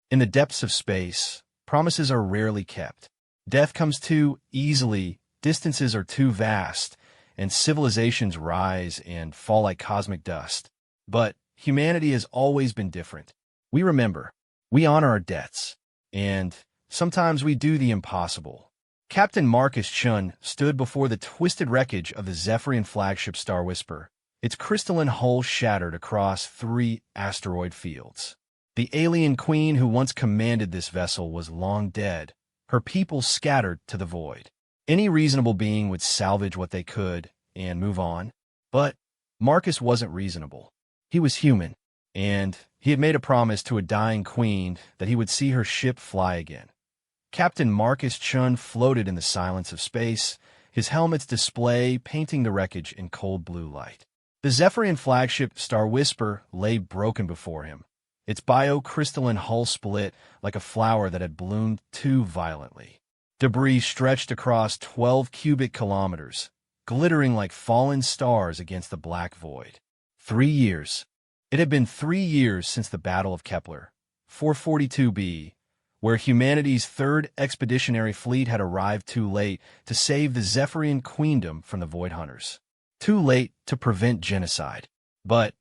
In the depths of space, promises are rarely kept. Death comes too easily, distances are too vast, and civilizations rise and fall like cosmic dust. But humanity has always been different. We remember, we honor our debts, and sometimes we do the impossible. Captain Marcus Chun stood before the twisted wreckage of the Zephyrian flagship Star Whisper, its crystalline hull shattered across 3 asteroid fields. The alien queen who once commanded this vessel was long dead, her people scattered to the void. Any reasonable being would salvage what they could and move on. But Marcus wasn't reasonable. He was human, and he had made a promise to a dying queen that he would see her ship fly again. Captain Marcus Chun floated in the silence of space, his helmet's display painting the wreckage in cold blue light. The Zephyrian flagship Star Whisper lay broken before him, its biocrystalline hull split like a flower that had bloomed too violently. Debris stretched across 12 cubic kilometers, glittering like fallen stars against the black void. 3 years. It had been 3 years since the Battle of Kepler, 442b, where humanity's 3rd expeditionary fleet had arrived too late to save the Zephyrian queendom from the Void Hunters. Too late to prevent genocide, but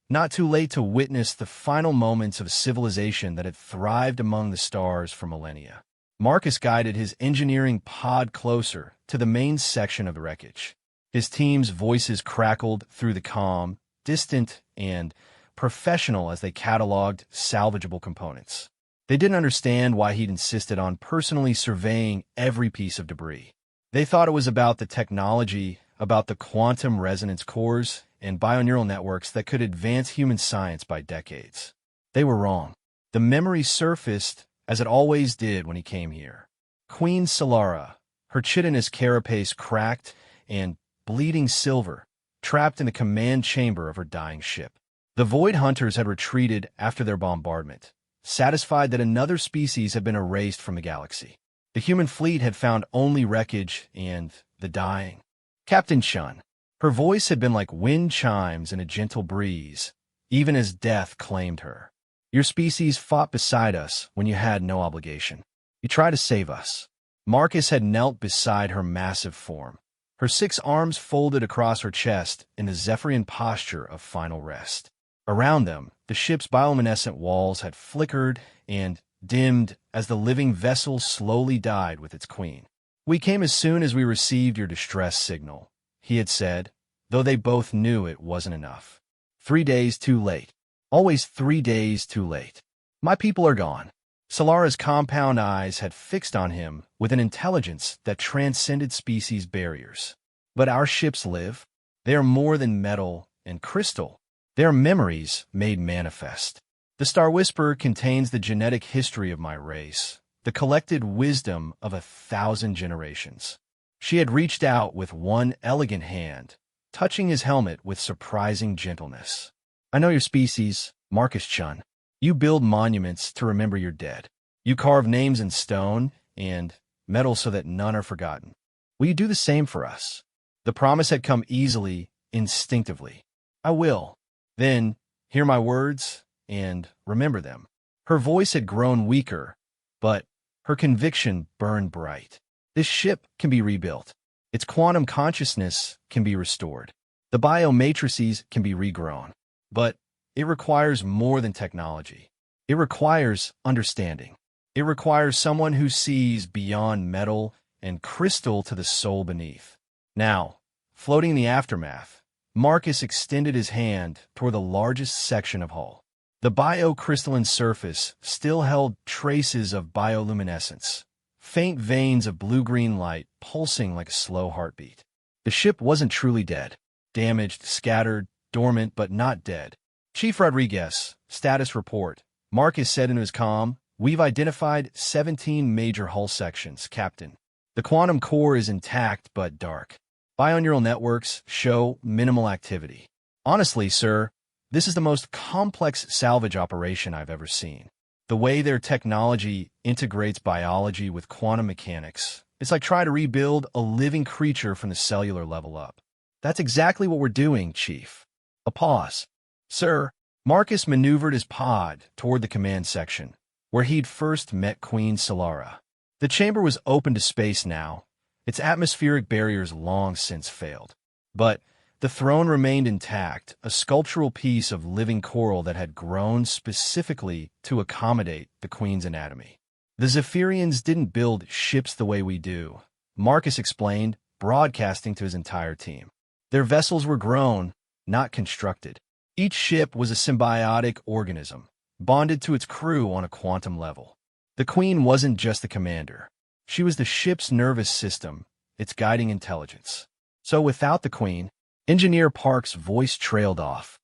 not too late to witness the final moments of a civilization that had thrived among the stars for millennia. Marcus guided his engineering pod closer to the main section of the wreckage. His team's voices crackled through the calm, distant, and professional as they cataloged salvageable components. They didn't understand why he'd insisted on personally surveying every piece of debris. They thought it was about the technology, about the quantum resonance cores and bioneural networks that could advance human science by decades. They were wrong. The memory surfaced as it always did when he came here. Queen Solara, her chitinous carapace cracked and bleeding silver, trapped in the command chamber of her dying ship. The Void Hunters had retreated after their bombardment, satisfied that another species had been erased from the galaxy. The human fleet had found only wreckage and the dying. Captain Chun. Her voice had been like wind chimes in a gentle breeze, even as death claimed her. Your species fought beside us when you had no obligation. You tried to save us. Marcus had knelt beside her massive form, her 6 arms folded across her chest in the Zephyrian posture of final rest. Around them, the ship's bioluminescent walls had flickered and dimmed as the living vessel slowly died with its queen. We came as soon as we received your distress signal, he had said, though they both knew it wasn't enough. 3 days too late. Always 3 days too late. My people are gone. Solara's compound eyes had fixed on him with an intelligence that transcended species barriers. But our ships live. They are more than metal and crystal. They are memories made manifest. The Star Whisperer contains the genetic history of my race, the collected wisdom of 1,000 generations. She had reached out with one elegant hand, touching his helmet with surprising gentleness. I know your species, Marcus Chun. You build monuments to remember your dead. You carve names in stone and metal so that none are forgotten. Will you do the same for us? The promise had come easily, instinctively. I will. Then, hear my words and remember them. Her voice had grown weaker, but her conviction burned bright. This ship can be rebuilt. Its quantum consciousness can be restored. The biomatrices can be regrown. But it requires more than technology. It requires understanding. It requires someone who sees beyond metal and crystal to the soul beneath. Now, floating in the aftermath, Marcus extended his hand toward the largest section of hull. The biocrystalline surface still held traces of bioluminescence, faint veins of blue-green light pulsing like a slow heartbeat. The ship wasn't truly dead. Damaged, scattered, dormant, but not dead. Chief Rodriguez, status report. Marcus said into his comm, we've identified 17 major hull sections, Captain. The quantum core is intact but dark. Bioneural networks show minimal activity. Honestly, sir, this is the most complex salvage operation I've ever seen. The way their technology integrates biology with quantum mechanics, it's like trying to rebuild a living creature from the cellular level up. That's exactly what we're doing, Chief. A pause. Sir, Marcus maneuvered his pod toward the command section, where he'd first met Queen Solara. The chamber was open to space now, its atmospheric barriers long since failed. But the throne remained intact, a sculptural piece of living coral that had grown specifically to accommodate the Queen's anatomy. The Zephyrians didn't build ships the way we do, Marcus explained, broadcasting to his entire team. Their vessels were grown, not constructed. Each ship was a symbiotic organism, bonded to its crew on a quantum level. The Queen wasn't just the commander. She was the ship's nervous system, its guiding intelligence. So without the Queen, Engineer Park's voice trailed off.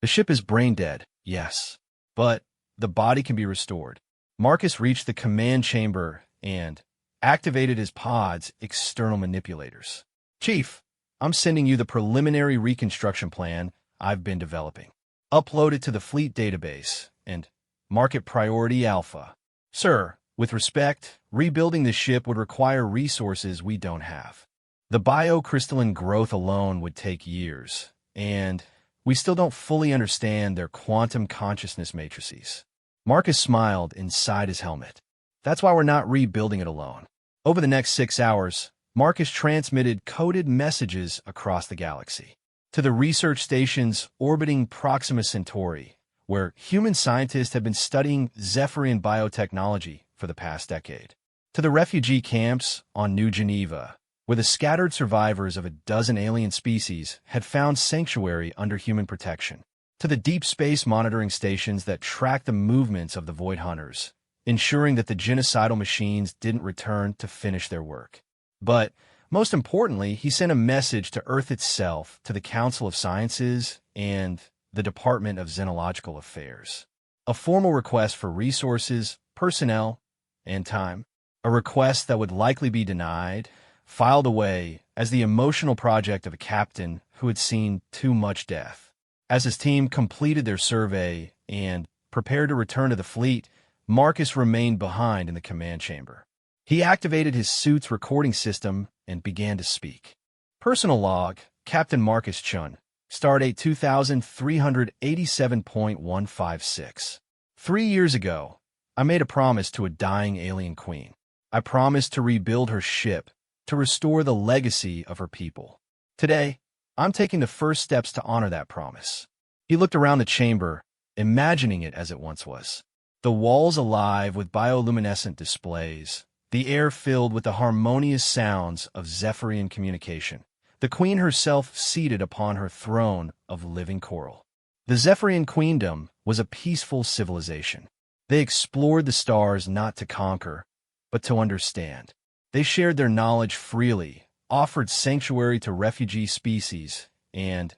The ship is brain-dead, yes, but the body can be restored. Marcus reached the command chamber and activated his pod's external manipulators. Chief, I'm sending you the preliminary reconstruction plan I've been developing. Upload it to the fleet database and mark it Priority Alpha. Sir, with respect, rebuilding the ship would require resources we don't have. The biocrystalline growth alone would take years, and we still don't fully understand their quantum consciousness matrices. Marcus smiled inside his helmet. That's why we're not rebuilding it alone. Over the next 6 hours, Marcus transmitted coded messages across the galaxy to the research stations orbiting Proxima Centauri, where human scientists have been studying Zephyrian biotechnology for the past decade, to the refugee camps on New Geneva, where the scattered survivors of a dozen alien species had found sanctuary under human protection, to the deep space monitoring stations that track the movements of the Void Hunters, ensuring that the genocidal machines didn't return to finish their work. But most importantly, he sent a message to Earth itself, to the Council of Sciences, and the Department of Xenological Affairs. A formal request for resources, personnel, and time. A request that would likely be denied, filed away as the emotional project of a captain who had seen too much death. As his team completed their survey and prepared to return to the fleet, Marcus remained behind in the command chamber. He activated his suit's recording system and began to speak. Personal log, Captain Marcus Chun, Stardate 2387.156. 3 years ago, I made a promise to a dying alien queen. I promised to rebuild her ship, to restore the legacy of her people. Today, I'm taking the first steps to honor that promise. He looked around the chamber, imagining it as it once was. The walls alive with bioluminescent displays, the air filled with the harmonious sounds of Zephyrian communication, the queen herself seated upon her throne of living coral. The Zephyrian queendom was a peaceful civilization. They explored the stars not to conquer, but to understand. They shared their knowledge freely, offered sanctuary to refugee species, and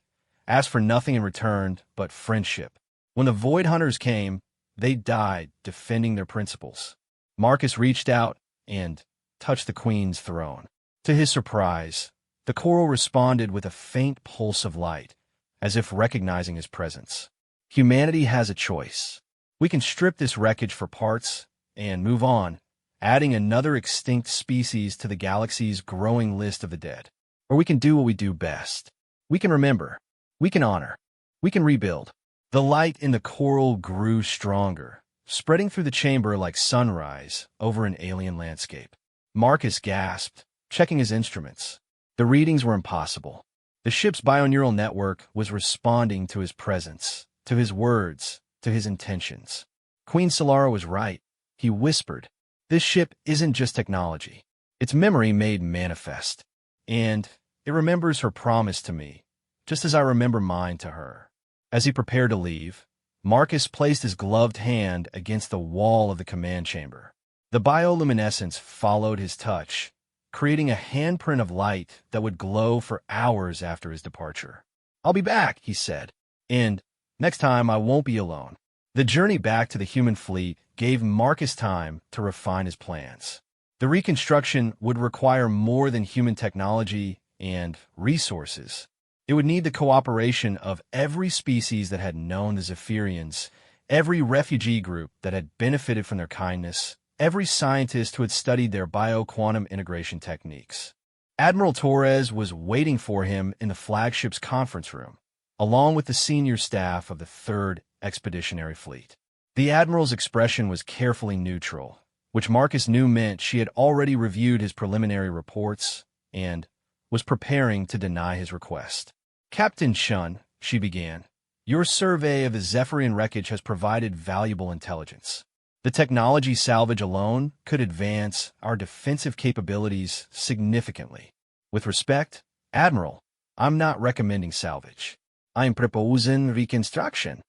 asked for nothing in return but friendship. When the Void Hunters came, they died defending their principles. Marcus reached out and touched the Queen's throne. To his surprise, the coral responded with a faint pulse of light, as if recognizing his presence. Humanity has a choice. We can strip this wreckage for parts and move on, adding another extinct species to the galaxy's growing list of the dead. Or we can do what we do best. We can remember. We can honor. We can rebuild. The light in the coral grew stronger, spreading through the chamber like sunrise over an alien landscape. Marcus gasped, checking his instruments. The readings were impossible. The ship's bioneural network was responding to his presence, to his words, to his intentions. Queen Solara was right. He whispered, "This ship isn't just technology. It's memory made manifest. And it remembers her promise to me, just as I remember mine to her." As he prepared to leave, Marcus placed his gloved hand against the wall of the command chamber. The bioluminescence followed his touch, creating a handprint of light that would glow for hours after his departure. "I'll be back," he said, "and next time I won't be alone." The journey back to the human fleet gave Marcus time to refine his plans. The reconstruction would require more than human technology and resources. It would need the cooperation of every species that had known the Zephyrians, every refugee group that had benefited from their kindness, every scientist who had studied their bio-quantum integration techniques. Admiral Torres was waiting for him in the flagship's conference room, along with the senior staff of the 3rd Expeditionary Fleet. The Admiral's expression was carefully neutral, which Marcus knew meant she had already reviewed his preliminary reports and was preparing to deny his request. "Captain Shun," she began, "your survey of the Zephyrian wreckage has provided valuable intelligence. The technology salvage alone could advance our defensive capabilities significantly. With respect, Admiral, I'm not recommending salvage. I'm proposing reconstruction."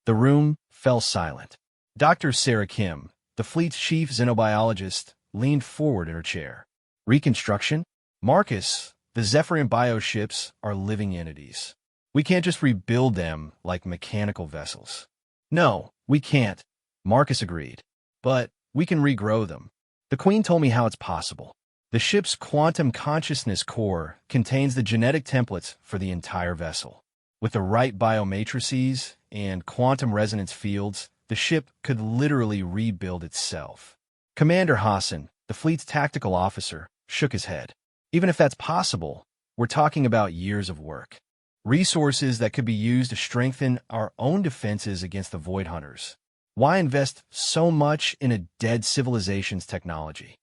The room fell silent. Dr. Sarah Kim, the fleet's chief xenobiologist, leaned forward in her chair. "Reconstruction? Marcus, the Zephyrian bioships are living entities. We can't just rebuild them like mechanical vessels." "No, we can't," Marcus agreed. "But we can regrow them. The Queen told me how it's possible. The ship's quantum consciousness core contains the genetic templates for the entire vessel. With the right biomatrices and quantum resonance fields, the ship could literally rebuild itself." Commander Hassan, the fleet's tactical officer, shook his head. "Even if that's possible, we're talking about years of work. Resources that could be used to strengthen our own defenses against the Void Hunters. Why invest so much in a dead civilization's technology?"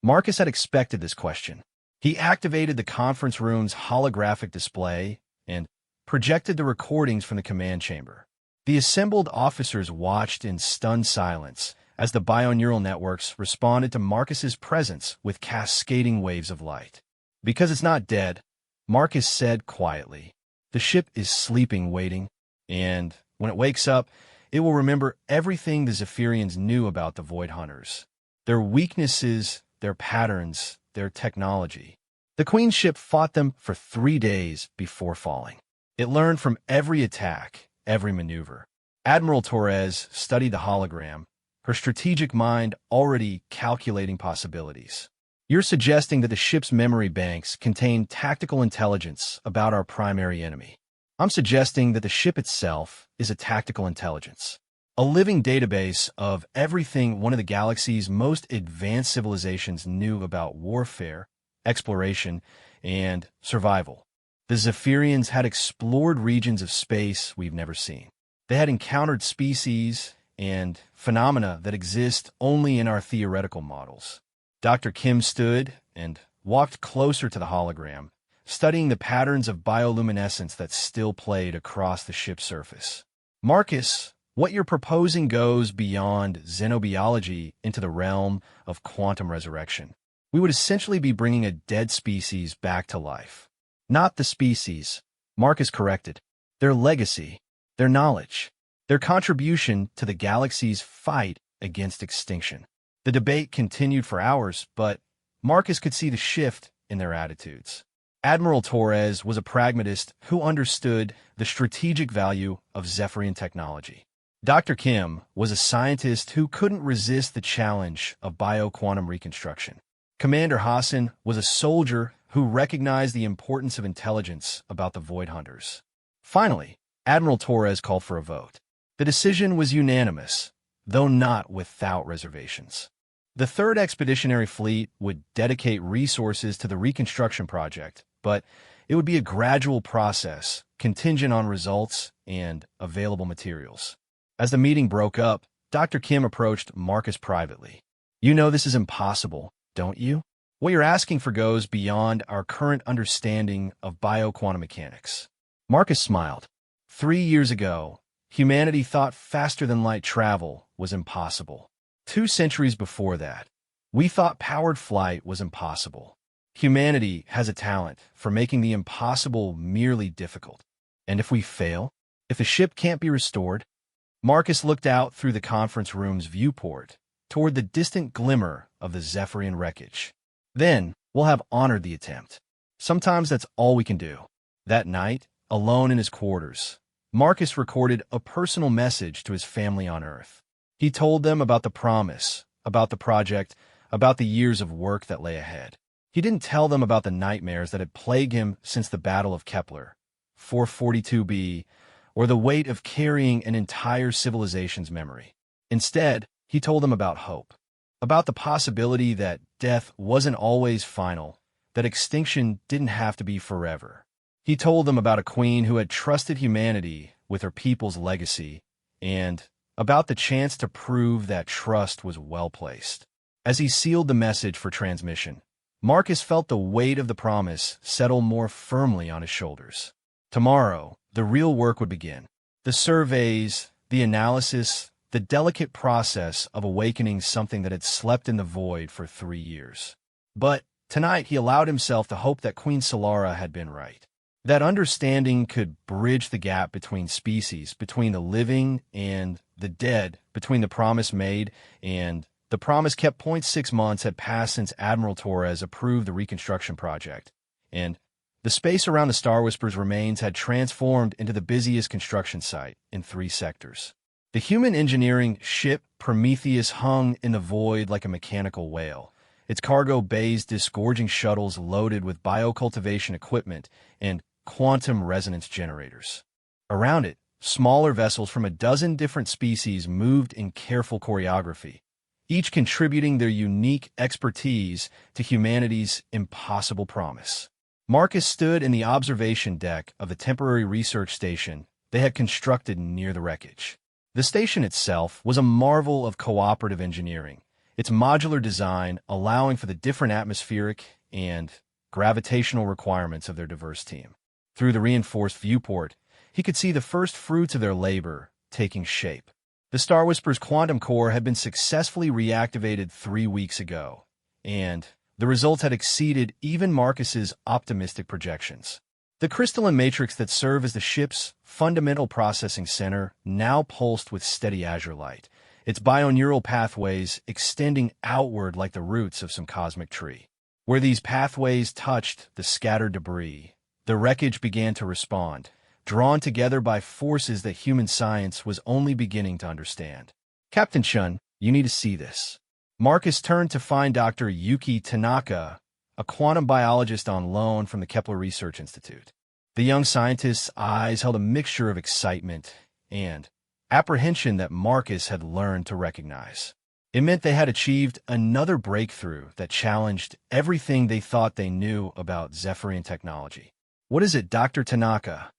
Marcus had expected this question. He activated the conference room's holographic display and projected the recordings from the command chamber. The assembled officers watched in stunned silence as the bioneural networks responded to Marcus's presence with cascading waves of light. "Because it's not dead," Marcus said quietly. "The ship is sleeping, waiting, and when it wakes up, it will remember everything the Zephyrians knew about the Void Hunters. Their weaknesses, their patterns, their technology. The Queen's ship fought them for 3 days before falling. It learned from every attack, every maneuver." Admiral Torres studied the hologram, her strategic mind already calculating possibilities. "You're suggesting that the ship's memory banks contain tactical intelligence about our primary enemy. I'm suggesting that the ship itself is a tactical intelligence. A living database of everything one of the galaxy's most advanced civilizations knew about warfare, exploration, and survival. The Zephyrians had explored regions of space we've never seen. They had encountered species and phenomena that exist only in our theoretical models." Dr. Kim stood and walked closer to the hologram, studying the patterns of bioluminescence that still played across the ship's surface. "Marcus, what you're proposing goes beyond xenobiology into the realm of quantum resurrection. We would essentially be bringing a dead species back to life." "Not the species," Marcus corrected. "Their legacy, their knowledge, their contribution to the galaxy's fight against extinction." The debate continued for hours, but Marcus could see the shift in their attitudes. Admiral Torres was a pragmatist who understood the strategic value of Zephyrian technology. Dr. Kim was a scientist who couldn't resist the challenge of bioquantum reconstruction. Commander Hassan was a soldier who recognized the importance of intelligence about the Void Hunters. Finally, Admiral Torres called for a vote. The decision was unanimous, though not without reservations. The 3rd Expeditionary Fleet would dedicate resources to the reconstruction project, but it would be a gradual process, contingent on results and available materials. As the meeting broke up, Dr. Kim approached Marcus privately. "You know this is impossible, don't you? What you're asking for goes beyond our current understanding of bioquantum mechanics." Marcus smiled. 3 years ago, humanity thought faster-than-light travel was impossible. 2 centuries before that, we thought powered flight was impossible. Humanity has a talent for making the impossible merely difficult. And if we fail, if the ship can't be restored, Marcus looked out through the conference room's viewport toward the distant glimmer of the Zephyrian wreckage. Then we'll have honored the attempt. Sometimes that's all we can do. That night, alone in his quarters, Marcus recorded a personal message to his family on Earth. He told them about the promise, about the project, about the years of work that lay ahead. He didn't tell them about the nightmares that had plagued him since the Battle of Kepler, 442b, or the weight of carrying an entire civilization's memory. Instead, he told them about hope, about the possibility that death wasn't always final, that extinction didn't have to be forever. He told them about a queen who had trusted humanity with her people's legacy, and about the chance to prove that trust was well placed. As he sealed the message for transmission, Marcus felt the weight of the promise settle more firmly on his shoulders. Tomorrow, the real work would begin. The surveys, the analysis, the delicate process of awakening something that had slept in the void for 3 years. But tonight he allowed himself to hope that Queen Solara had been right. That understanding could bridge the gap between species, between the living and the dead, between the promise made and the promise kept. 6 months had passed since Admiral Torres approved the reconstruction project, and the space around the Star Whisperer's remains had transformed into the busiest construction site in 3 sectors. The human engineering ship Prometheus hung in the void like a mechanical whale, its cargo bays disgorging shuttles loaded with biocultivation equipment and quantum resonance generators. Around it, smaller vessels from a dozen different species moved in careful choreography, each contributing their unique expertise to humanity's impossible promise. Marcus stood in the observation deck of the temporary research station they had constructed near the wreckage. The station itself was a marvel of cooperative engineering, its modular design allowing for the different atmospheric and gravitational requirements of their diverse team. Through the reinforced viewport, he could see the first fruits of their labor taking shape. The Star Whisperer's quantum core had been successfully reactivated 3 weeks ago, and the results had exceeded even Marcus's optimistic projections. The crystalline matrix that served as the ship's fundamental processing center now pulsed with steady azure light, its bioneural pathways extending outward like the roots of some cosmic tree. Where these pathways touched the scattered debris, the wreckage began to respond, drawn together by forces that human science was only beginning to understand. Captain Shun, you need to see this. Marcus turned to find Dr. Yuki Tanaka, a quantum biologist on loan from the Kepler Research Institute. The young scientist's eyes held a mixture of excitement and apprehension that Marcus had learned to recognize. It meant they had achieved another breakthrough that challenged everything they thought they knew about Zephyrian technology. What is it, Dr. Tanaka?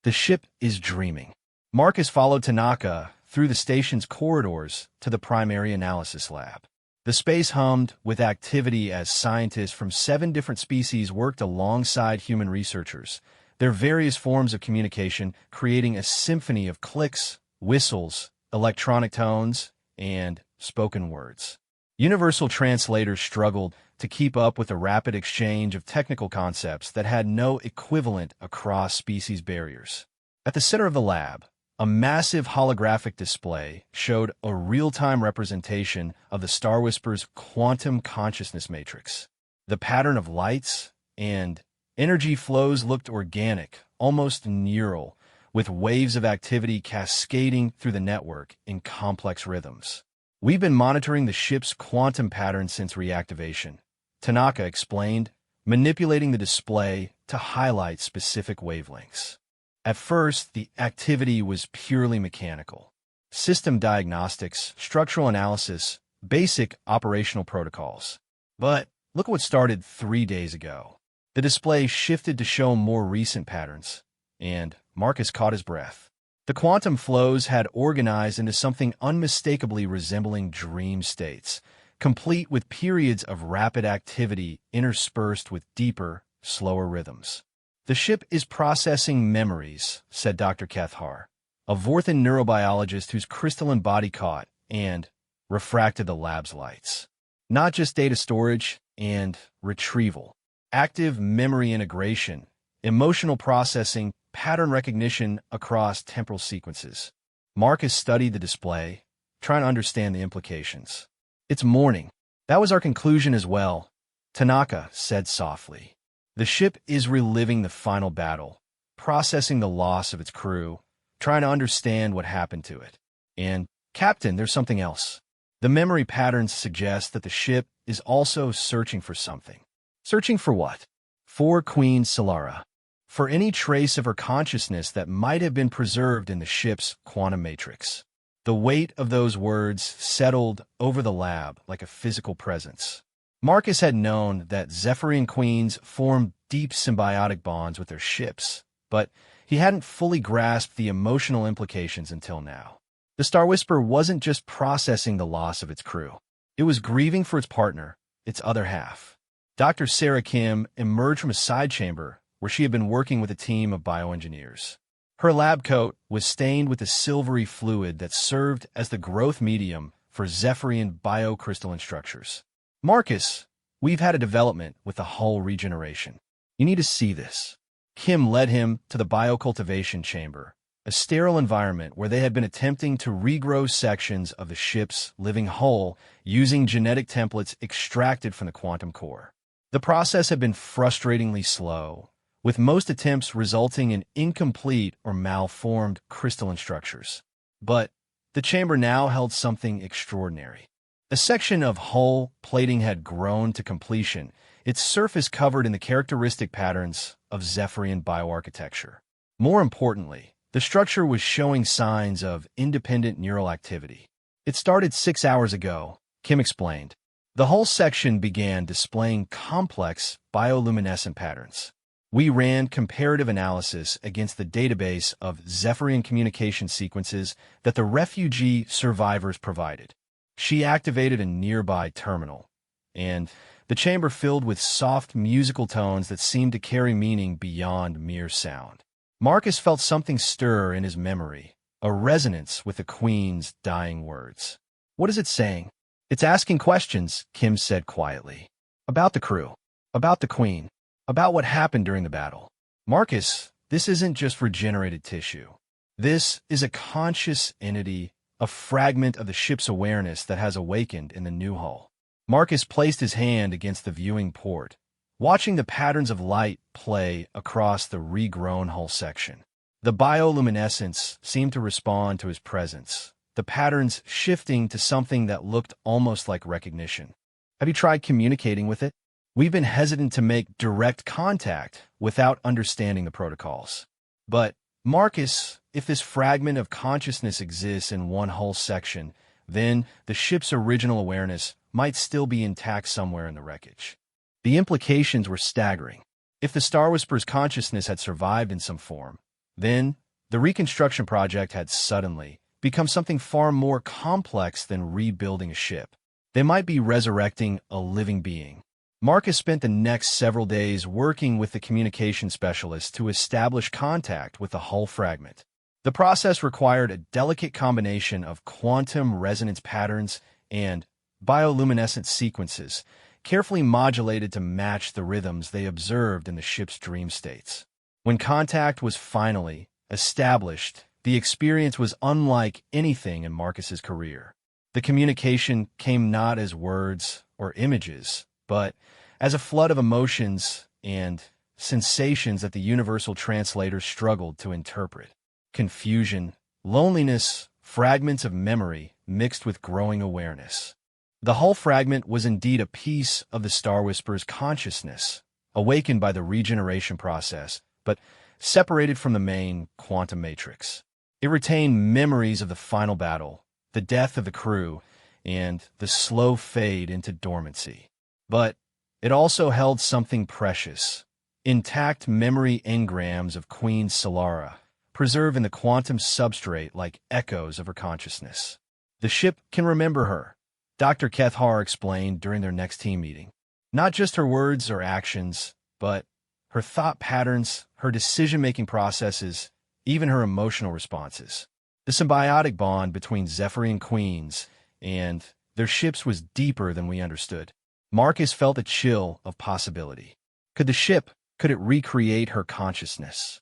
The ship is dreaming. Marcus followed Tanaka through the station's corridors to the primary analysis lab. The space hummed with activity as scientists from 7 different species worked alongside human researchers, their various forms of communication creating a symphony of clicks, whistles, electronic tones, and spoken words. Universal translators struggled to keep up with the rapid exchange of technical concepts that had no equivalent across species barriers. At the center of the lab, a massive holographic display showed a real-time representation of the Star Whisperer's quantum consciousness matrix. The pattern of lights and energy flows looked organic, almost neural, with waves of activity cascading through the network in complex rhythms. We've been monitoring the ship's quantum pattern since reactivation, Tanaka explained, manipulating the display to highlight specific wavelengths. At first, the activity was purely mechanical. System diagnostics, structural analysis, basic operational protocols. But look what started 3 days ago. The display shifted to show more recent patterns, and Marcus caught his breath. The quantum flows had organized into something unmistakably resembling dream states, complete with periods of rapid activity interspersed with deeper, slower rhythms. The ship is processing memories, said Dr. Kethar, a Vorthan neurobiologist whose crystalline body caught and refracted the lab's lights. Not just data storage and retrieval. Active memory integration, emotional processing, pattern recognition across temporal sequences. Marcus studied the display, trying to understand the implications. It's morning. That was our conclusion as well, Tanaka said softly. The ship is reliving the final battle, processing the loss of its crew, trying to understand what happened to it. And, Captain, there's something else. The memory patterns suggest that the ship is also searching for something. Searching for what? For Queen Solara. For any trace of her consciousness that might have been preserved in the ship's quantum matrix. The weight of those words settled over the lab like a physical presence. Marcus had known that Zephyrian queens formed deep symbiotic bonds with their ships, but he hadn't fully grasped the emotional implications until now. The Star Whisper wasn't just processing the loss of its crew. It was grieving for its partner, its other half. Dr. Sarah Kim emerged from a side chamber where she had been working with a team of bioengineers. Her lab coat was stained with a silvery fluid that served as the growth medium for Zephyrian biocrystalline structures. Marcus, we've had a development with the hull regeneration. You need to see this. Kim led him to the biocultivation chamber, a sterile environment where they had been attempting to regrow sections of the ship's living hull using genetic templates extracted from the quantum core. The process had been frustratingly slow, with most attempts resulting in incomplete or malformed crystalline structures. But the chamber now held something extraordinary. A section of hull plating had grown to completion, its surface covered in the characteristic patterns of Zephyrian bioarchitecture. More importantly, the structure was showing signs of independent neural activity. It started 6 hours ago, Kim explained. The hull section began displaying complex bioluminescent patterns. We ran comparative analysis against the database of Zephyrian communication sequences that the refugee survivors provided. She activated a nearby terminal, and the chamber filled with soft musical tones that seemed to carry meaning beyond mere sound. Marcus felt something stir in his memory, a resonance with the Queen's dying words. What is it saying? It's asking questions, Kim said quietly. About the crew, about the Queen, about what happened during the battle. Marcus, this isn't just regenerated tissue. This is a conscious entity, a fragment of the ship's awareness that has awakened in the new hull. Marcus placed his hand against the viewing port, watching the patterns of light play across the regrown hull section. The bioluminescence seemed to respond to his presence, the patterns shifting to something that looked almost like recognition. Have you tried communicating with it? We've been hesitant to make direct contact without understanding the protocols. But, Marcus, if this fragment of consciousness exists in one hull section, then the ship's original awareness might still be intact somewhere in the wreckage. The implications were staggering. If the Star Whisper's consciousness had survived in some form, then the reconstruction project had suddenly become something far more complex than rebuilding a ship. They might be resurrecting a living being. Marcus spent the next several days working with the communication specialist to establish contact with the hull fragment. The process required a delicate combination of quantum resonance patterns and bioluminescent sequences, carefully modulated to match the rhythms they observed in the ship's dream states. When contact was finally established, the experience was unlike anything in Marcus's career. The communication came not as words or images, but as a flood of emotions and sensations that the universal translators struggled to interpret. Confusion, loneliness, fragments of memory mixed with growing awareness. The hull fragment was indeed a piece of the Star Whisper's consciousness, awakened by the regeneration process, but separated from the main quantum matrix. It retained memories of the final battle, the death of the crew, and the slow fade into dormancy. But it also held something precious, intact memory engrams of Queen Solara, preserved in the quantum substrate like echoes of her consciousness. The ship can remember her, Dr. Kethar explained during their next team meeting. Not just her words or actions, but her thought patterns, her decision-making processes, even her emotional responses. The symbiotic bond between Zephyrian queens and their ships was deeper than we understood. Marcus felt a chill of possibility. Could it recreate her consciousness?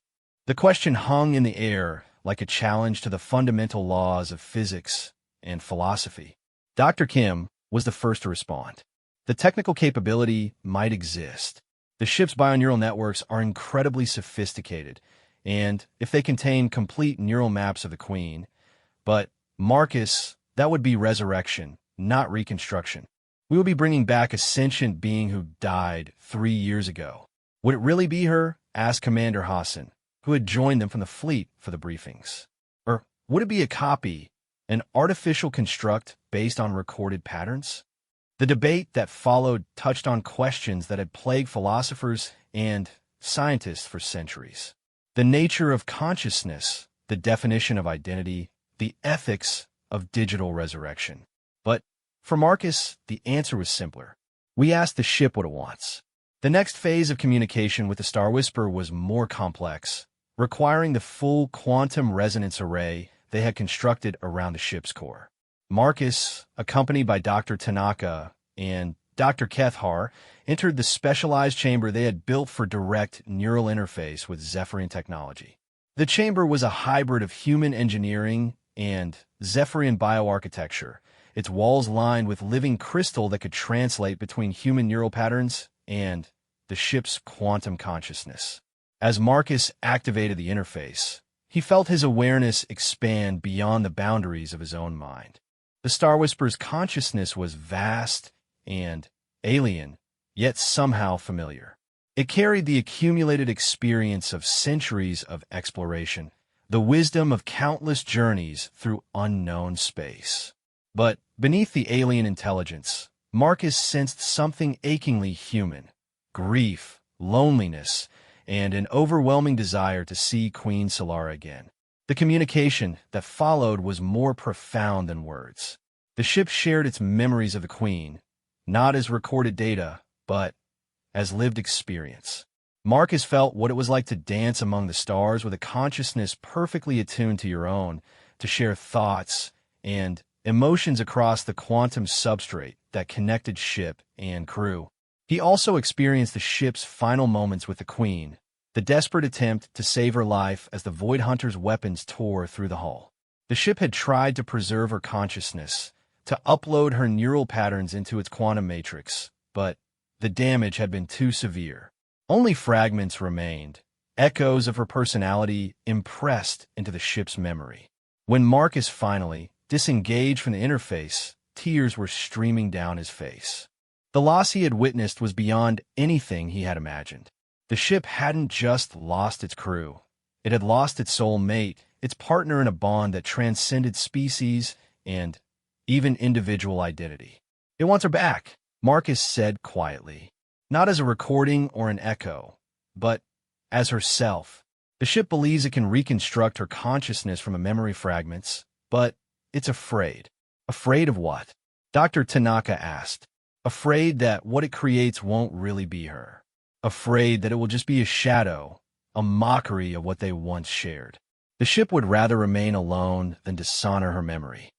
The question hung in the air like a challenge to the fundamental laws of physics and philosophy. Dr. Kim was the first to respond. The technical capability might exist. The ship's bioneural networks are incredibly sophisticated, and if they contain complete neural maps of the Queen, but Marcus, that would be resurrection, not reconstruction. We will be bringing back a sentient being who died 3 years ago. Would it really be her? Asked Commander Hassan, who had joined them from the fleet for the briefings. Or would it be a copy, an artificial construct based on recorded patterns? The debate that followed touched on questions that had plagued philosophers and scientists for centuries. The nature of consciousness, the definition of identity, the ethics of digital resurrection. But for Marcus, the answer was simpler. We asked the ship what it wants. The next phase of communication with the Star Whisperer was more complex, requiring the full quantum resonance array they had constructed around the ship's core. Marcus, accompanied by Dr. Tanaka and Dr. Kethar, entered the specialized chamber they had built for direct neural interface with Zephyrian technology. The chamber was a hybrid of human engineering and Zephyrian bioarchitecture, its walls lined with living crystal that could translate between human neural patterns and the ship's quantum consciousness. As Marcus activated the interface, he felt his awareness expand beyond the boundaries of his own mind. The Star Whisperer's consciousness was vast and alien, yet somehow familiar. It carried the accumulated experience of centuries of exploration, the wisdom of countless journeys through unknown space. But beneath the alien intelligence, Marcus sensed something achingly human: grief, loneliness, and an overwhelming desire to see Queen Solara again. The communication that followed was more profound than words. The ship shared its memories of the Queen, not as recorded data, but as lived experience. Marcus felt what it was like to dance among the stars with a consciousness perfectly attuned to your own, to share thoughts and emotions across the quantum substrate that connected ship and crew. He also experienced the ship's final moments with the Queen, the desperate attempt to save her life as the Void Hunter's weapons tore through the hull. The ship had tried to preserve her consciousness, to upload her neural patterns into its quantum matrix, but the damage had been too severe. Only fragments remained, echoes of her personality impressed into the ship's memory. When Marcus finally disengaged from the interface, tears were streaming down his face. The loss he had witnessed was beyond anything he had imagined. The ship hadn't just lost its crew. It had lost its soul mate, its partner in a bond that transcended species and even individual identity. "It wants her back," Marcus said quietly. Not as a recording or an echo, but as herself. The ship believes it can reconstruct her consciousness from memory fragments, but it's afraid. Afraid of what? Dr. Tanaka asked. Afraid that what it creates won't really be her. Afraid that it will just be a shadow, a mockery of what they once shared. The ship would rather remain alone than dishonor her memory.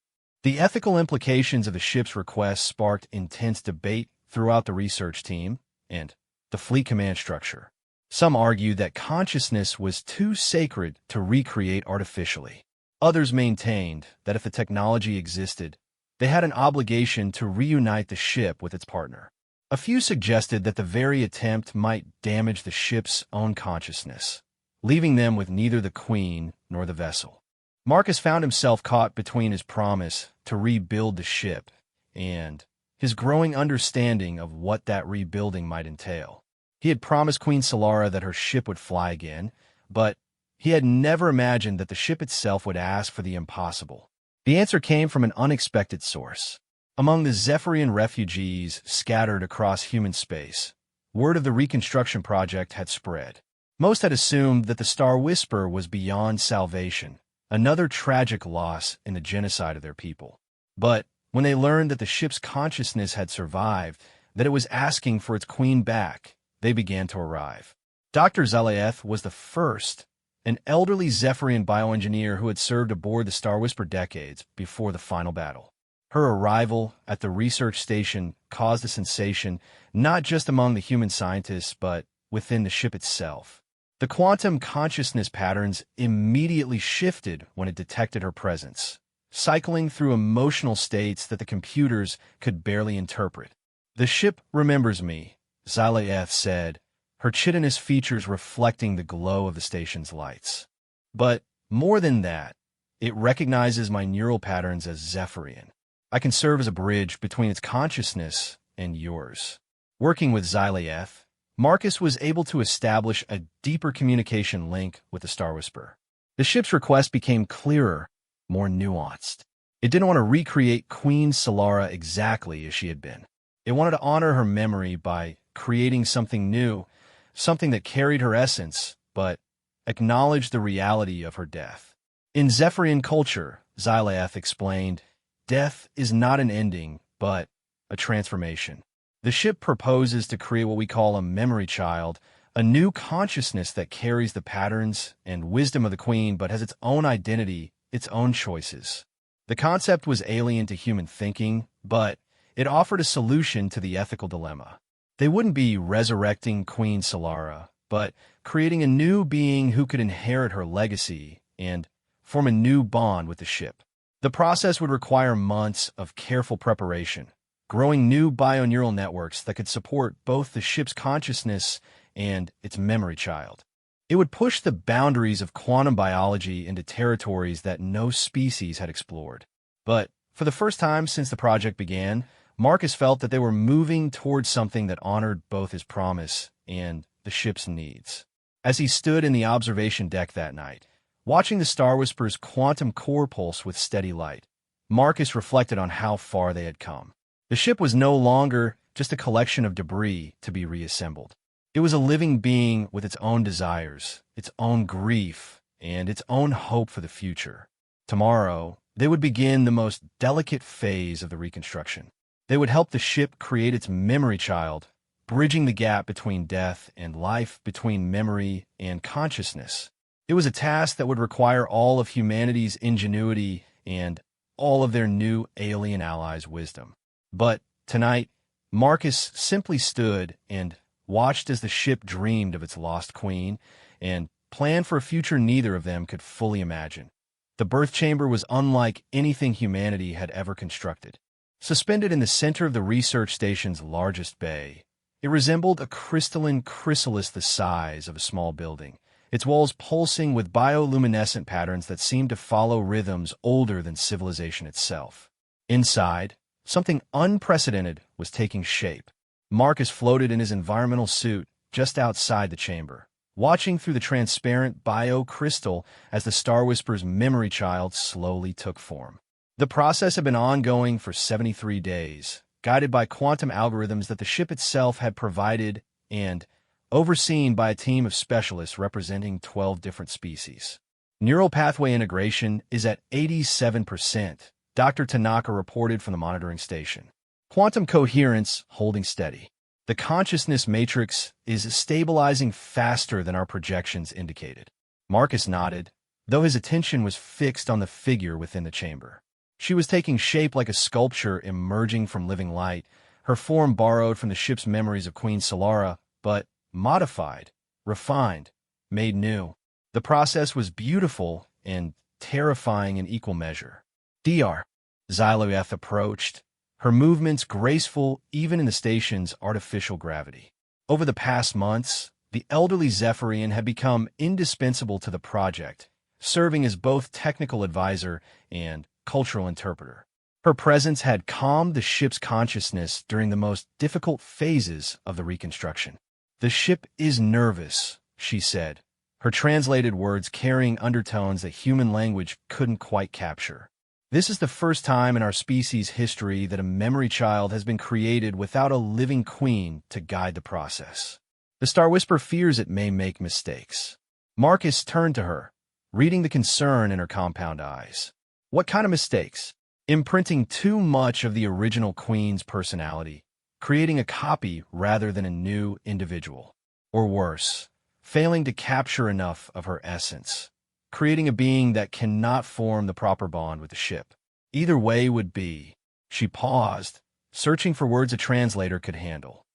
The ethical implications of the ship's request sparked intense debate throughout the research team and the fleet command structure. Some argued that consciousness was too sacred to recreate artificially. Others maintained that if the technology existed, they had an obligation to reunite the ship with its partner. A few suggested that the very attempt might damage the ship's own consciousness, leaving them with neither the Queen nor the vessel. Marcus found himself caught between his promise to rebuild the ship and his growing understanding of what that rebuilding might entail. He had promised Queen Solara that her ship would fly again, but he had never imagined that the ship itself would ask for the impossible. The answer came from an unexpected source. Among the Zephyrian refugees scattered across human space, word of the reconstruction project had spread. Most had assumed that the Star Whisperer was beyond salvation, another tragic loss in the genocide of their people. But when they learned that the ship's consciousness had survived, that it was asking for its queen back, they began to arrive. Dr. Zalaeth was the first, an elderly Zephyrian bioengineer who had served aboard the Star Whisperer decades before the final battle. Her arrival at the research station caused a sensation not just among the human scientists, but within the ship itself. The quantum consciousness patterns immediately shifted when it detected her presence, cycling through emotional states that the computers could barely interpret. "The ship remembers me," Zalaeth said, her chitinous features reflecting the glow of the station's lights. "But more than that, it recognizes my neural patterns as Zephyrian. I can serve as a bridge between its consciousness and yours." Working with Zalaeth, Marcus was able to establish a deeper communication link with the Star Whisperer. The ship's request became clearer, more nuanced. It didn't want to recreate Queen Solara exactly as she had been. It wanted to honor her memory by creating something new, something that carried her essence, but acknowledged the reality of her death. In Zephyrian culture, Xylaeth explained, death is not an ending, but a transformation. The ship proposes to create what we call a memory child, a new consciousness that carries the patterns and wisdom of the Queen but has its own identity, its own choices. The concept was alien to human thinking, but it offered a solution to the ethical dilemma. They wouldn't be resurrecting Queen Solara, but creating a new being who could inherit her legacy and form a new bond with the ship. The process would require months of careful preparation, growing new bioneural networks that could support both the ship's consciousness and its memory child. It would push the boundaries of quantum biology into territories that no species had explored. But for the first time since the project began, Marcus felt that they were moving towards something that honored both his promise and the ship's needs. As he stood in the observation deck that night, watching the Star Whisper's quantum core pulse with steady light, Marcus reflected on how far they had come. The ship was no longer just a collection of debris to be reassembled. It was a living being with its own desires, its own grief, and its own hope for the future. Tomorrow, they would begin the most delicate phase of the reconstruction. They would help the ship create its memory child, bridging the gap between death and life, between memory and consciousness. It was a task that would require all of humanity's ingenuity and all of their new alien allies' wisdom. But tonight, Marcus simply stood and watched as the ship dreamed of its lost queen and planned for a future neither of them could fully imagine. The birth chamber was unlike anything humanity had ever constructed. Suspended in the center of the research station's largest bay, it resembled a crystalline chrysalis the size of a small building, its walls pulsing with bioluminescent patterns that seemed to follow rhythms older than civilization itself. Inside, something unprecedented was taking shape. Marcus floated in his environmental suit just outside the chamber, watching through the transparent bio-crystal as the Star Whisper's memory child slowly took form. The process had been ongoing for 73 days, guided by quantum algorithms that the ship itself had provided and overseen by a team of specialists representing 12 different species. Neural pathway integration is at 87%, Dr. Tanaka reported from the monitoring station. Quantum coherence holding steady. The consciousness matrix is stabilizing faster than our projections indicated. Marcus nodded, though his attention was fixed on the figure within the chamber. She was taking shape like a sculpture emerging from living light, her form borrowed from the ship's memories of Queen Solara, but modified, refined, made new. The process was beautiful and terrifying in equal measure. Dr. Xylaeth approached, her movements graceful even in the station's artificial gravity. Over the past months, the elderly Zephyrian had become indispensable to the project, serving as both technical advisor and cultural interpreter. Her presence had calmed the ship's consciousness during the most difficult phases of the reconstruction. "The ship is nervous," she said, her translated words carrying undertones that human language couldn't quite capture. "This is the first time in our species' history that a memory child has been created without a living queen to guide the process. The Star Whisper fears it may make mistakes." Marcus turned to her, reading the concern in her compound eyes. "What kind of mistakes?" "Imprinting too much of the original queen's personality, creating a copy rather than a new individual. Or worse, failing to capture enough of her essence, creating a being that cannot form the proper bond with the ship. Either way would be." She paused, searching for words a translator could handle.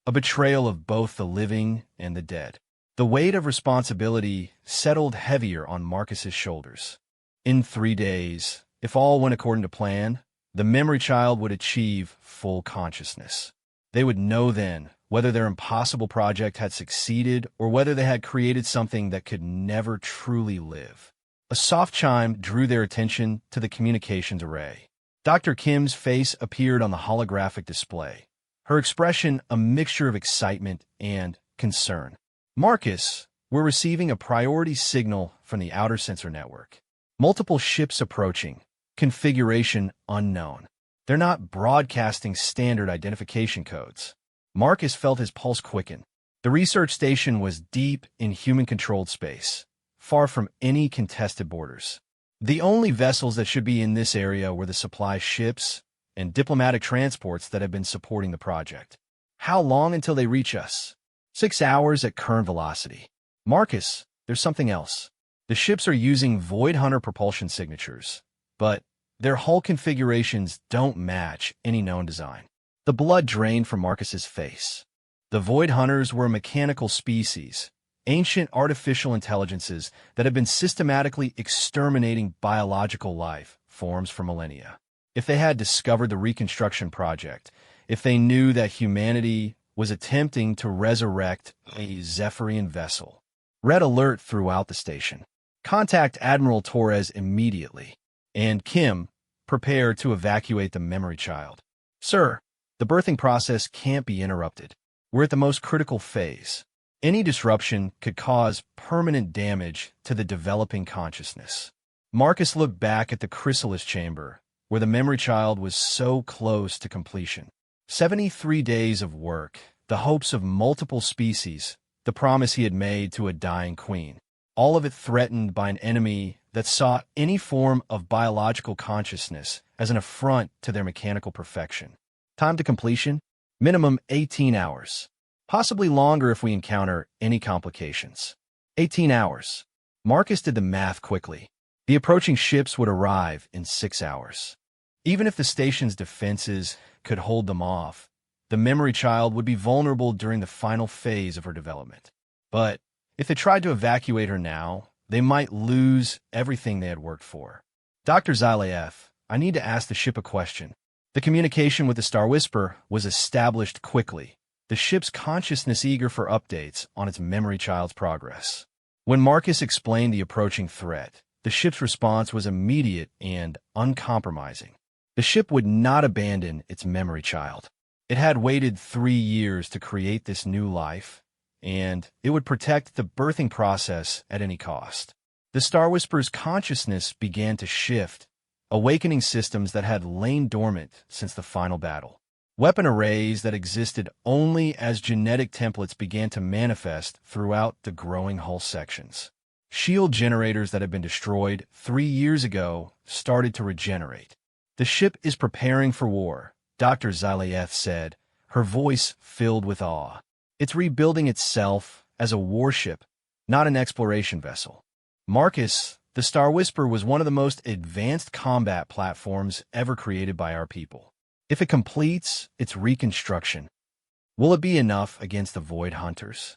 "A betrayal of both the living and the dead." The weight of responsibility settled heavier on Marcus's shoulders. In 3 days, if all went according to plan, the memory child would achieve full consciousness. They would know then whether their impossible project had succeeded or whether they had created something that could never truly live. A soft chime drew their attention to the communications array. Dr. Kim's face appeared on the holographic display, her expression a mixture of excitement and concern. "Marcus, we're receiving a priority signal from the outer sensor network. Multiple ships approaching. Configuration unknown. They're not broadcasting standard identification codes." Marcus felt his pulse quicken. The research station was deep in human-controlled space, far from any contested borders. The only vessels that should be in this area were the supply ships and diplomatic transports that have been supporting the project. How long until they reach us? 6 hours at current velocity. Marcus, there's something else. The ships are using Void Hunter propulsion signatures, but their hull configurations don't match any known design. The blood drained from Marcus's face. The Void Hunters were a mechanical species, ancient artificial intelligences that have been systematically exterminating biological life forms for millennia. If they had discovered the Reconstruction Project, if they knew that humanity was attempting to resurrect a Zephyrian vessel, red alert throughout the station. Contact Admiral Torres immediately. And Kim, prepare to evacuate the memory child. Sir, the birthing process can't be interrupted. We're at the most critical phase. Any disruption could cause permanent damage to the developing consciousness. Marcus looked back at the chrysalis chamber, where the memory child was so close to completion. 73 days of work, the hopes of multiple species, the promise he had made to a dying queen. All of it threatened by an enemy that saw any form of biological consciousness as an affront to their mechanical perfection. Time to completion? Minimum 18 hours. Possibly longer if we encounter any complications. 18 hours. Marcus did the math quickly. The approaching ships would arrive in 6 hours. Even if the station's defenses could hold them off, the memory child would be vulnerable during the final phase of her development. But if they tried to evacuate her now, they might lose everything they had worked for. Dr. Zylaev, I need to ask the ship a question. The communication with the Star Whisper was established quickly, the ship's consciousness eager for updates on its memory child's progress. When Marcus explained the approaching threat, the ship's response was immediate and uncompromising. The ship would not abandon its memory child. It had waited 3 years to create this new life, and it would protect the birthing process at any cost. The Star Whisper's consciousness began to shift, awakening systems that had lain dormant since the final battle. Weapon arrays that existed only as genetic templates began to manifest throughout the growing hull sections. Shield generators that had been destroyed 3 years ago started to regenerate. The ship is preparing for war, Dr. Zylaev said, her voice filled with awe. It's rebuilding itself as a warship, not an exploration vessel. Marcus, the Star Whisper was one of the most advanced combat platforms ever created by our people. If it completes its reconstruction, will it be enough against the Void Hunters?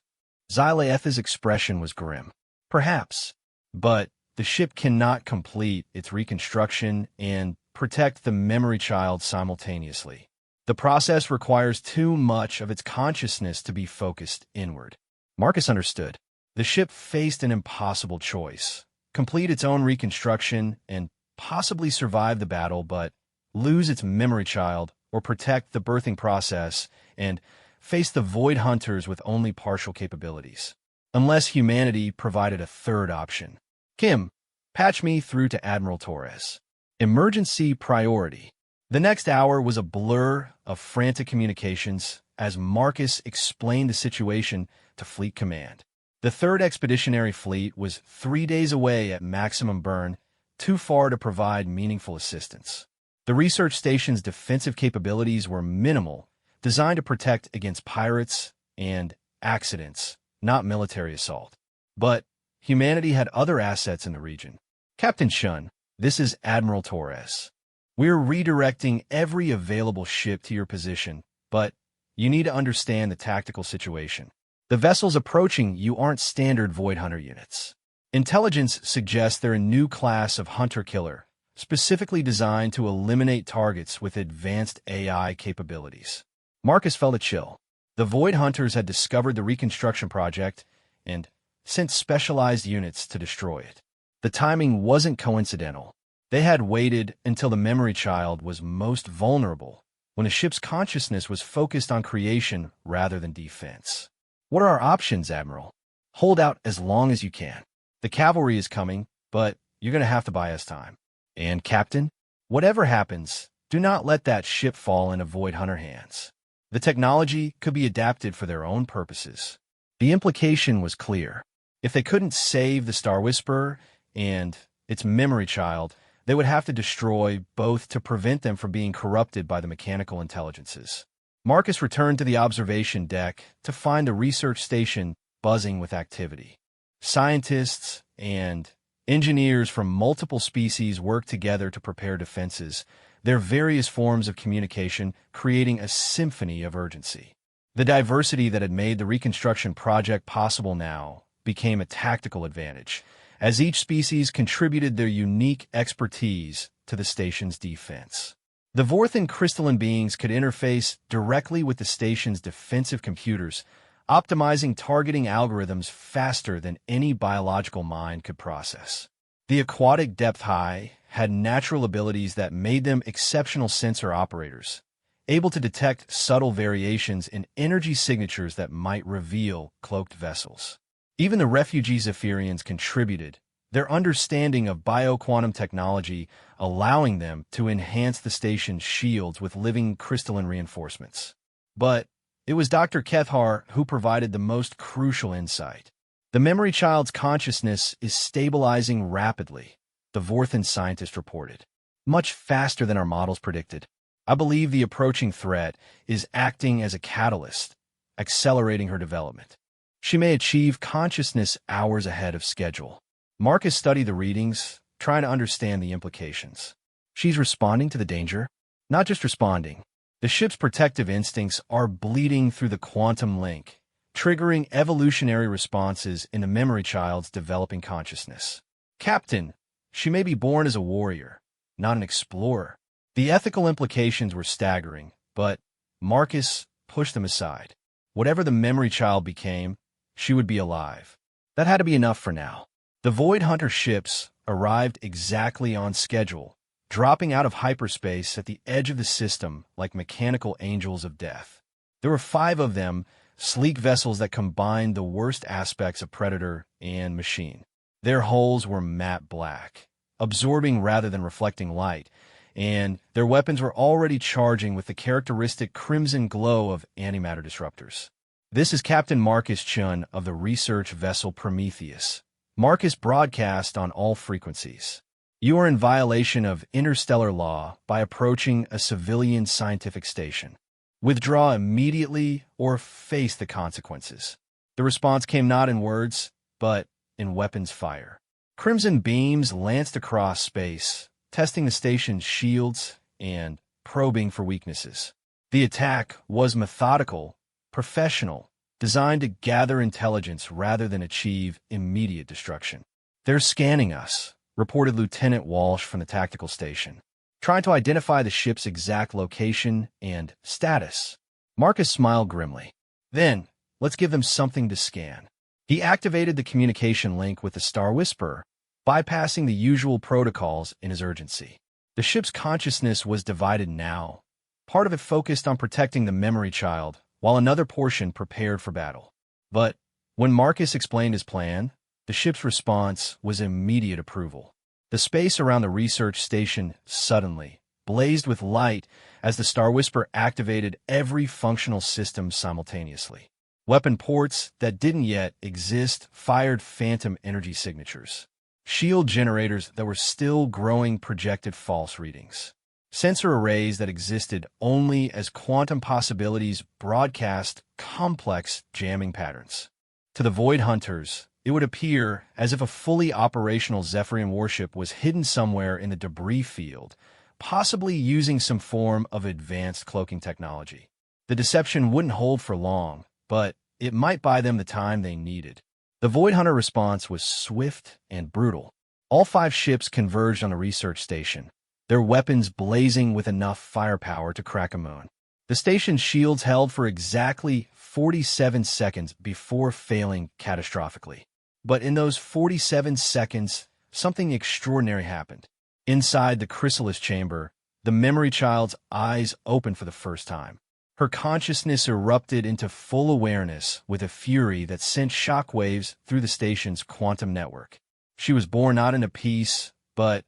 Zylaev's expression was grim. Perhaps, but the ship cannot complete its reconstruction and protect the memory child simultaneously. The process requires too much of its consciousness to be focused inward. Marcus understood. The ship faced an impossible choice. Complete its own reconstruction and possibly survive the battle, but lose its memory child or protect the birthing process and face the Void Hunters with only partial capabilities. Unless humanity provided a third option. Kim, patch me through to Admiral Torres. Emergency priority. The next hour was a blur of frantic communications as Marcus explained the situation to Fleet Command. The 3rd Expeditionary Fleet was 3 days away at maximum burn, too far to provide meaningful assistance. The research station's defensive capabilities were minimal, designed to protect against pirates and accidents, not military assault. But humanity had other assets in the region. Captain Shun, this is Admiral Torres. We're redirecting every available ship to your position, but you need to understand the tactical situation. The vessels approaching you aren't standard Void Hunter units. Intelligence suggests they're a new class of hunter-killer, specifically designed to eliminate targets with advanced AI capabilities. Marcus felt a chill. The Void Hunters had discovered the Reconstruction Project and sent specialized units to destroy it. The timing wasn't coincidental. They had waited until the memory child was most vulnerable, when the ship's consciousness was focused on creation rather than defense. What are our options, Admiral? Hold out as long as you can. The cavalry is coming, but you're going to have to buy us time. And, Captain, whatever happens, do not let that ship fall into Void Hunter hands. The technology could be adapted for their own purposes. The implication was clear. If they couldn't save the Star Whisperer, and its memory child, they would have to destroy both to prevent them from being corrupted by the mechanical intelligences. Marcus returned to the observation deck to find the research station buzzing with activity. Scientists and engineers from multiple species worked together to prepare defenses, their various forms of communication creating a symphony of urgency. The diversity that had made the reconstruction project possible now became a tactical advantage, as each species contributed their unique expertise to the station's defense. The Vorthan crystalline beings could interface directly with the station's defensive computers, optimizing targeting algorithms faster than any biological mind could process. The aquatic depth high had natural abilities that made them exceptional sensor operators, able to detect subtle variations in energy signatures that might reveal cloaked vessels. Even the refugee Zephyrians contributed, their understanding of bioquantum technology allowing them to enhance the station's shields with living crystalline reinforcements. But it was Dr. Kethar who provided the most crucial insight. The memory child's consciousness is stabilizing rapidly, the Vorthan scientist reported. Much faster than our models predicted. I believe the approaching threat is acting as a catalyst, accelerating her development. She may achieve consciousness hours ahead of schedule. Marcus studied the readings, trying to understand the implications. She's responding to the danger? Not just responding. The ship's protective instincts are bleeding through the quantum link, triggering evolutionary responses in the memory child's developing consciousness. Captain, she may be born as a warrior, not an explorer. The ethical implications were staggering, but Marcus pushed them aside. Whatever the memory child became, she would be alive. That had to be enough for now. The Void Hunter ships arrived exactly on schedule, dropping out of hyperspace at the edge of the system like mechanical angels of death. There were 5 of them, sleek vessels that combined the worst aspects of Predator and Machine. Their hulls were matte black, absorbing rather than reflecting light, and their weapons were already charging with the characteristic crimson glow of antimatter disruptors. This is Captain Marcus Chun of the research vessel Prometheus. Marcus broadcast on all frequencies. You are in violation of interstellar law by approaching a civilian scientific station. Withdraw immediately or face the consequences. The response came not in words, but in weapons fire. Crimson beams lanced across space, testing the station's shields and probing for weaknesses. The attack was methodical, professional, designed to gather intelligence rather than achieve immediate destruction. They're scanning us, reported Lieutenant Walsh from the tactical station, trying to identify the ship's exact location and status. Marcus smiled grimly. Then, let's give them something to scan. He activated the communication link with the Star Whisperer, bypassing the usual protocols in his urgency. The ship's consciousness was divided now. Part of it focused on protecting the memory child, while another portion prepared for battle. But when Marcus explained his plan, the ship's response was immediate approval. The space around the research station suddenly blazed with light as the Star Whisperer activated every functional system simultaneously. Weapon ports that didn't yet exist fired phantom energy signatures. Shield generators that were still growing projected false readings. Sensor arrays that existed only as quantum possibilities broadcast complex jamming patterns. To the Void Hunters, it would appear as if a fully operational Zephyrian warship was hidden somewhere in the debris field, possibly using some form of advanced cloaking technology. The deception wouldn't hold for long, but it might buy them the time they needed. The Void Hunter response was swift and brutal. All 5 ships converged on the research station, their weapons blazing with enough firepower to crack a moon. The station's shields held for exactly 47 seconds before failing catastrophically. But in those 47 seconds, something extraordinary happened. Inside the chrysalis chamber, the memory child's eyes opened for the first time. Her consciousness erupted into full awareness with a fury that sent shockwaves through the station's quantum network. She was born not into peace, but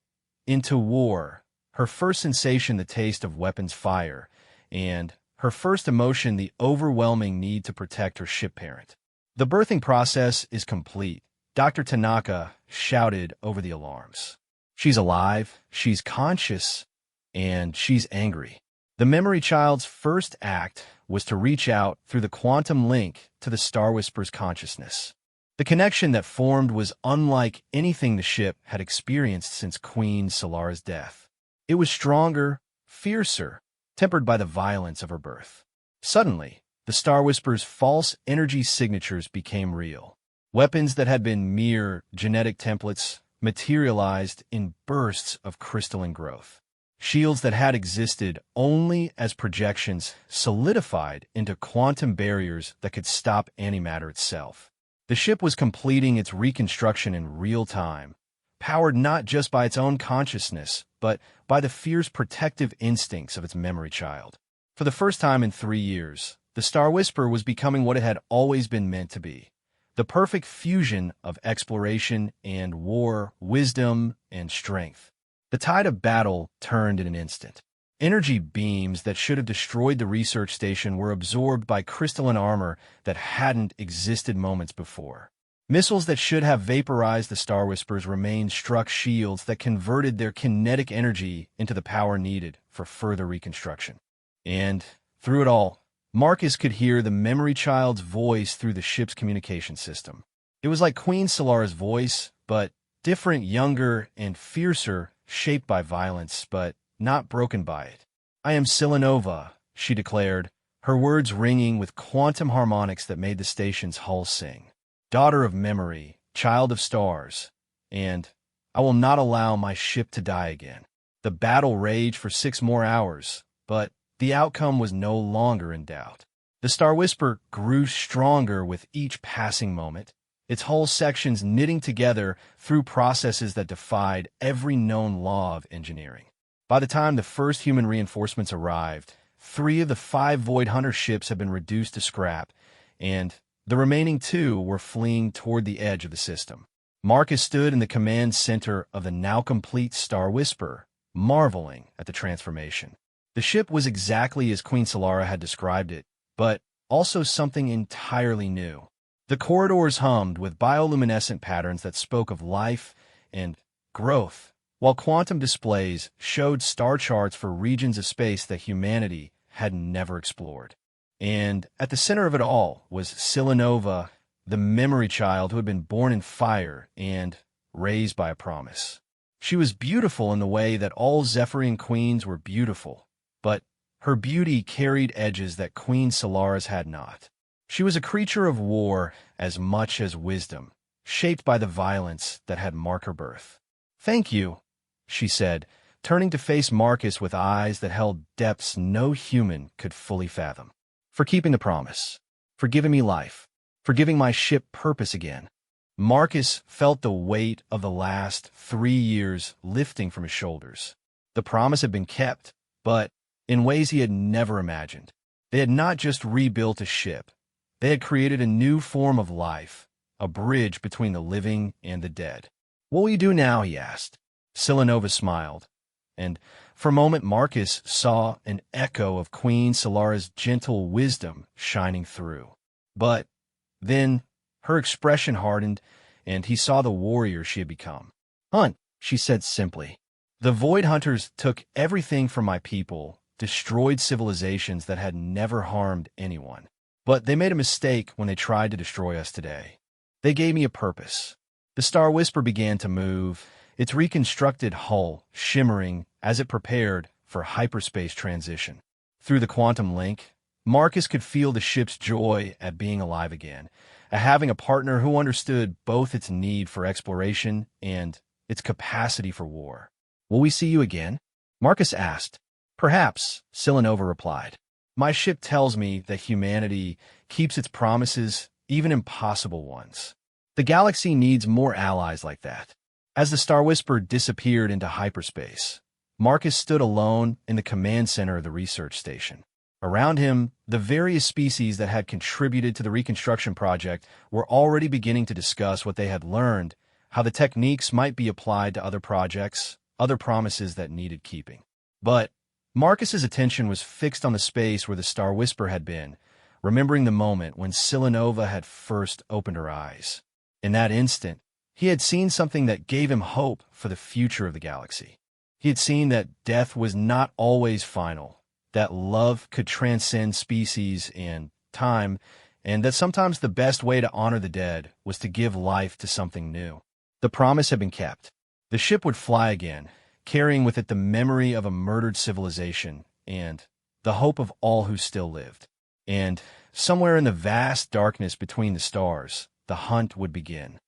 into war. Her first sensation, the taste of weapons fire, and her first emotion, the overwhelming need to protect her ship parent. The birthing process is complete, Dr. Tanaka shouted over the alarms. She's alive, she's conscious, and she's angry. The memory child's first act was to reach out through the quantum link to the Star Whisperer's consciousness. The connection that formed was unlike anything the ship had experienced since Queen Solara's death. It was stronger, fiercer, tempered by the violence of her birth. Suddenly, the Star Whisperer's false energy signatures became real. Weapons that had been mere genetic templates materialized in bursts of crystalline growth. Shields that had existed only as projections solidified into quantum barriers that could stop antimatter itself. The ship was completing its reconstruction in real time, powered not just by its own consciousness, but by the fierce protective instincts of its memory child. For the first time in 3 years, the Star Whisperer was becoming what it had always been meant to be. The perfect fusion of exploration and war, wisdom and strength. The tide of battle turned in an instant. Energy beams that should have destroyed the research station were absorbed by crystalline armor that hadn't existed moments before. Missiles that should have vaporized the Star Whisperers remained struck shields that converted their kinetic energy into the power needed for further reconstruction. And, through it all, Marcus could hear the memory child's voice through the ship's communication system. It was like Queen Solara's voice, but different, younger, and fiercer, shaped by violence, but not broken by it. "I am Silanova," she declared, her words ringing with quantum harmonics that made the station's hull sing. "Daughter of memory, child of stars, and I will not allow my ship to die again." The battle raged for 6 more hours, but the outcome was no longer in doubt. The Star Whisperer grew stronger with each passing moment, its hull sections knitting together through processes that defied every known law of engineering. By the time the first human reinforcements arrived, 3 of the 5 Void Hunter ships had been reduced to scrap, and the remaining 2 were fleeing toward the edge of the system. Marcus stood in the command center of the now-complete Star Whisperer, marveling at the transformation. The ship was exactly as Queen Solara had described it, but also something entirely new. The corridors hummed with bioluminescent patterns that spoke of life and growth, while quantum displays showed star charts for regions of space that humanity had never explored. And at the center of it all was Silanova, the memory child who had been born in fire and raised by a promise. She was beautiful in the way that all Zephyrian queens were beautiful, but her beauty carried edges that Queen Solara's had not. She was a creature of war as much as wisdom, shaped by the violence that had marked her birth. "Thank you," she said, turning to face Marcus with eyes that held depths no human could fully fathom. "For keeping the promise, for giving me life, for giving my ship purpose again." Marcus felt the weight of the last 3 years lifting from his shoulders. The promise had been kept, but in ways he had never imagined. They had not just rebuilt a ship. They had created a new form of life, a bridge between the living and the dead. "What will you do now?" he asked. Silanova smiled, and for a moment Marcus saw an echo of Queen Solara's gentle wisdom shining through. But then her expression hardened, and he saw the warrior she had become. "Hunt," she said simply. "The Void Hunters took everything from my people, destroyed civilizations that had never harmed anyone. But they made a mistake when they tried to destroy us today. They gave me a purpose." The Star Whisperer began to move, its reconstructed hull shimmering as it prepared for hyperspace transition. Through the quantum link, Marcus could feel the ship's joy at being alive again, at having a partner who understood both its need for exploration and its capacity for war. "Will we see you again?" Marcus asked. "Perhaps," Silanova replied. "My ship tells me that humanity keeps its promises, even impossible ones. The galaxy needs more allies like that." As the Star Whisperer disappeared into hyperspace, Marcus stood alone in the command center of the research station. Around him, the various species that had contributed to the reconstruction project were already beginning to discuss what they had learned, how the techniques might be applied to other projects, other promises that needed keeping. But Marcus's attention was fixed on the space where the Star Whisperer had been, remembering the moment when Silanova had first opened her eyes. In that instant, He had seen something that gave him hope for the future of the galaxy. He had seen that death was not always final, that love could transcend species and time, and that sometimes the best way to honor the dead was to give life to something new. The promise had been kept. The ship would fly again, carrying with it the memory of a murdered civilization and the hope of all who still lived. And somewhere in the vast darkness between the stars, the hunt would begin.